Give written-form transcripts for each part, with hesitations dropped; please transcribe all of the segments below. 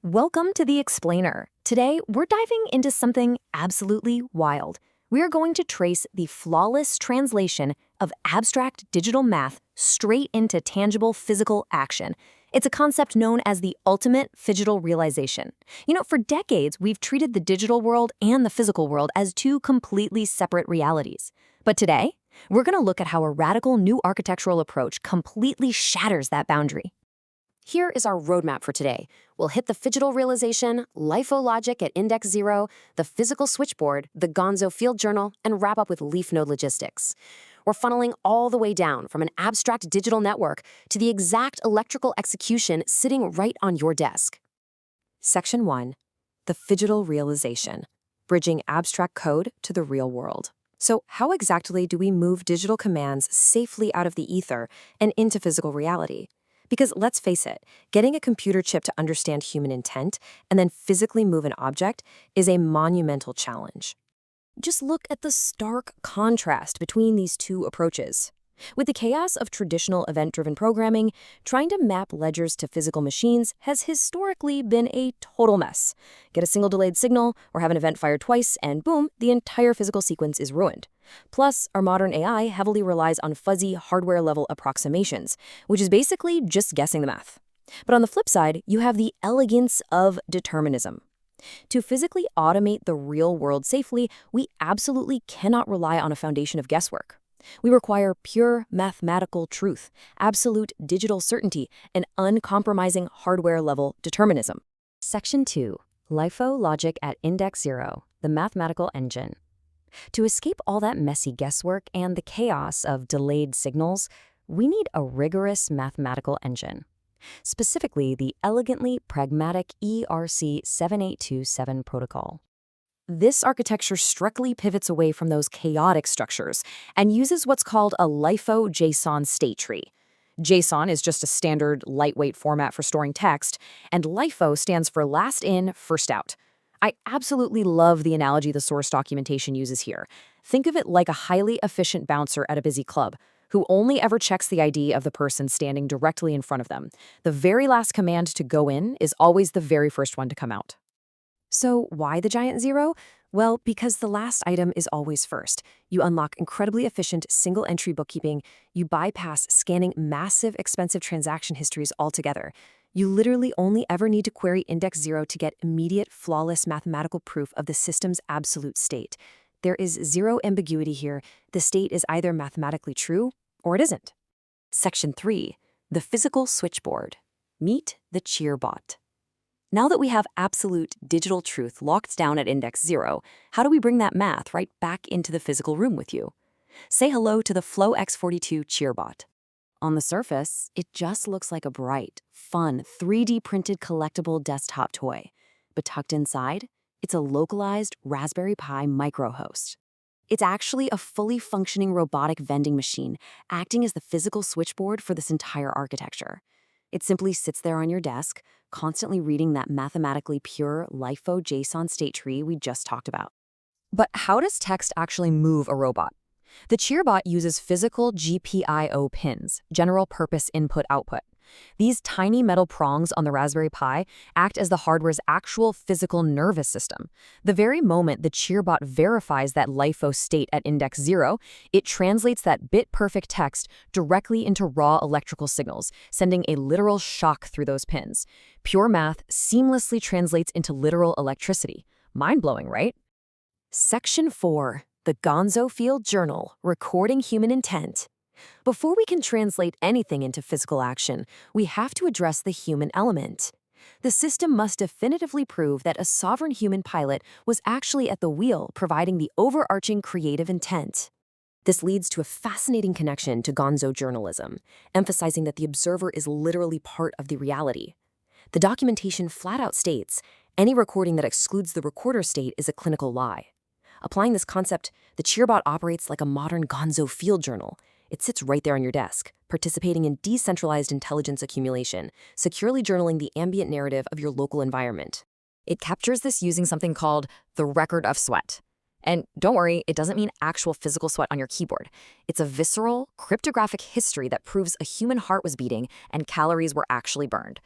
Welcome to The Explainer. Today, we're diving into something absolutely wild. We are going to trace the flawless translation of abstract digital math straight into tangible physical action. It's a concept known as the ultimate phygital realization. For decades, we've treated the digital world and the physical world as two completely separate realities. But today, we're going to look at how a radical new architectural approach completely shatters that boundary. Here is our roadmap for today. We'll hit the phygital realization, LIFO logic at index 0, the physical switchboard, the Gonzo field journal, and wrap up with leaf node logistics. We're funneling all the way down from an abstract digital network to the exact electrical execution sitting right on your desk. Section 1. The phygital realization, bridging abstract code to the real world. So how exactly do we move digital commands safely out of the ether and into physical reality? Because let's face it, getting a computer chip to understand human intent and then physically move an object is a monumental challenge. Just look at the stark contrast between these two approaches. With the chaos of traditional event-driven programming, trying to map ledgers to physical machines has historically been a total mess. Get a single delayed signal or have an event fired twice, and boom, the entire physical sequence is ruined. Plus, our modern AI heavily relies on fuzzy hardware-level approximations, which is basically just guessing the math. But on the flip side, you have the elegance of determinism. To physically automate the real world safely, we absolutely cannot rely on a foundation of guesswork. We require pure mathematical truth, absolute digital certainty, and uncompromising hardware-level determinism. Section 2. LIFO logic at index 0, the mathematical engine. To escape all that messy guesswork and the chaos of delayed signals, we need a rigorous mathematical engine. Specifically, the elegantly pragmatic ERC7827 protocol. This architecture strictly pivots away from those chaotic structures and uses what's called a LIFO JSON state tree. JSON is just a standard, lightweight format for storing text, and LIFO stands for last in, first out. I absolutely love the analogy the source documentation uses here. Think of it like a highly efficient bouncer at a busy club, who only ever checks the ID of the person standing directly in front of them. The very last command to go in is always the very first one to come out. So why the giant zero? Well, because the last item is always first. You unlock incredibly efficient single-entry bookkeeping. You bypass scanning massive, expensive transaction histories altogether. You literally only ever need to query index 0 to get immediate, flawless mathematical proof of the system's absolute state. There is zero ambiguity here. The state is either mathematically true or it isn't. Section 3. The physical switchboard. Meet the Cheerbot. Now that we have absolute digital truth locked down at index 0, how do we bring that math right back into the physical room with you? Say hello to the Flow X42 Cheerbot. On the surface, it just looks like a bright, fun, 3D printed collectible desktop toy. But tucked inside, it's a localized Raspberry Pi microhost. It's actually a fully functioning robotic vending machine, acting as the physical switchboard for this entire architecture. It simply sits there on your desk, constantly reading that mathematically pure LIFO JSON state tree we just talked about. But how does text actually move a robot? The Cheerbot uses physical GPIO pins, general purpose input-output. These tiny metal prongs on the Raspberry Pi act as the hardware's actual physical nervous system. The very moment the Cheerbot verifies that LIFO state at index 0, it translates that bit-perfect text directly into raw electrical signals, sending a literal shock through those pins. Pure math seamlessly translates into literal electricity. Mind-blowing, right? Section 4. The Gonzo field journal, recording human intent. Before we can translate anything into physical action, we have to address the human element. The system must definitively prove that a sovereign human pilot was actually at the wheel, providing the overarching creative intent. This leads to a fascinating connection to Gonzo journalism, emphasizing that the observer is literally part of the reality. The documentation flat out states, any recording that excludes the recorder state is a clinical lie. Applying this concept, the Cheerbot operates like a modern Gonzo field journal. It sits right there on your desk, participating in decentralized intelligence accumulation, securely journaling the ambient narrative of your local environment. It captures this using something called the record of sweat. And don't worry, it doesn't mean actual physical sweat on your keyboard. It's a visceral, cryptographic history that proves a human heart was beating and calories were actually burned.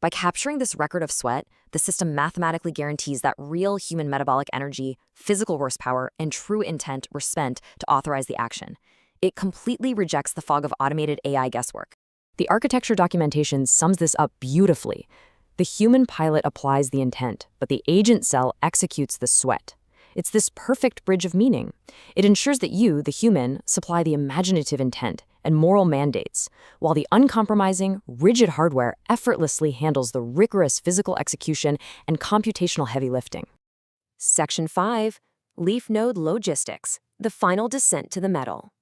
By capturing this record of sweat, the system mathematically guarantees that real human metabolic energy, physical horsepower, and true intent were spent to authorize the action. It completely rejects the fog of automated AI guesswork. The architecture documentation sums this up beautifully. The human pilot applies the intent, but the agent cell executes the sweat. It's this perfect bridge of meaning. It ensures that you, the human, supply the imaginative intent and moral mandates, while the uncompromising, rigid hardware effortlessly handles the rigorous physical execution and computational heavy lifting. Section 5. Leaf Node Logistics, the final descent to the metal.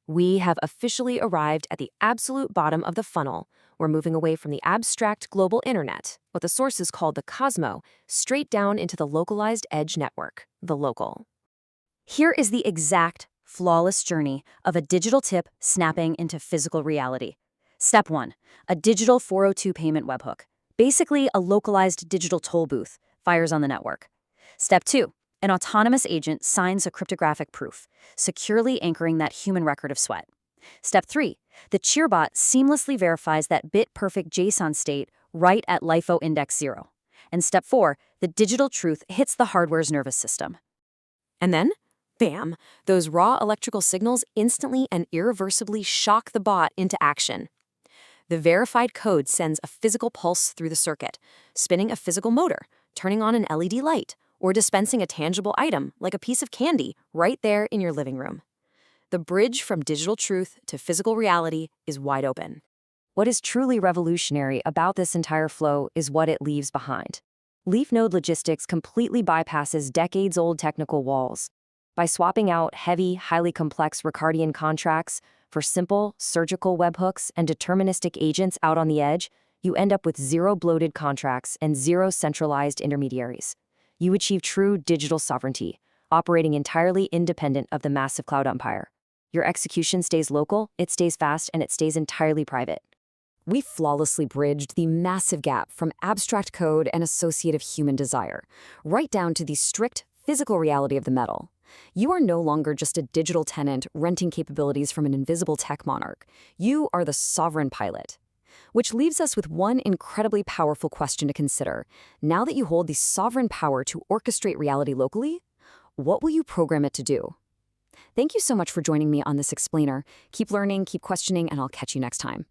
We have officially arrived at the absolute bottom of the funnel. We're moving away from the abstract global internet, what the sources called the Cosmo, straight down into the localized edge network, the local. Here is the exact, flawless journey of a digital tip snapping into physical reality. Step 1. A digital 402 payment webhook, basically a localized digital toll booth, fires on the network. Step 2. An autonomous agent signs a cryptographic proof, securely anchoring that human record of sweat. Step 3. The Cheerbot seamlessly verifies that bit-perfect JSON state right at LIFO index 0. And Step 4. The digital truth hits the hardware's nervous system. And then, bam, those raw electrical signals instantly and irreversibly shock the bot into action. The verified code sends a physical pulse through the circuit, spinning a physical motor, turning on an LED light, or dispensing a tangible item, like a piece of candy, right there in your living room. The bridge from digital truth to physical reality is wide open. What is truly revolutionary about this entire flow is what it leaves behind. Leaf node logistics completely bypasses decades-old technical walls. By swapping out heavy, highly complex Ricardian contracts for simple, surgical webhooks and deterministic agents out on the edge, you end up with zero bloated contracts and zero centralized intermediaries. You achieve true digital sovereignty, operating entirely independent of the massive cloud empire. Your execution stays local, it stays fast, and it stays entirely private. We flawlessly bridged the massive gap from abstract code and associative human desire, right down to the strict physical reality of the metal. You are no longer just a digital tenant renting capabilities from an invisible tech monarch. You are the sovereign pilot. Which leaves us with one incredibly powerful question to consider. Now that you hold the sovereign power to orchestrate reality locally, what will you program it to do? Thank you so much for joining me on this explainer. Keep learning, keep questioning, and I'll catch you next time.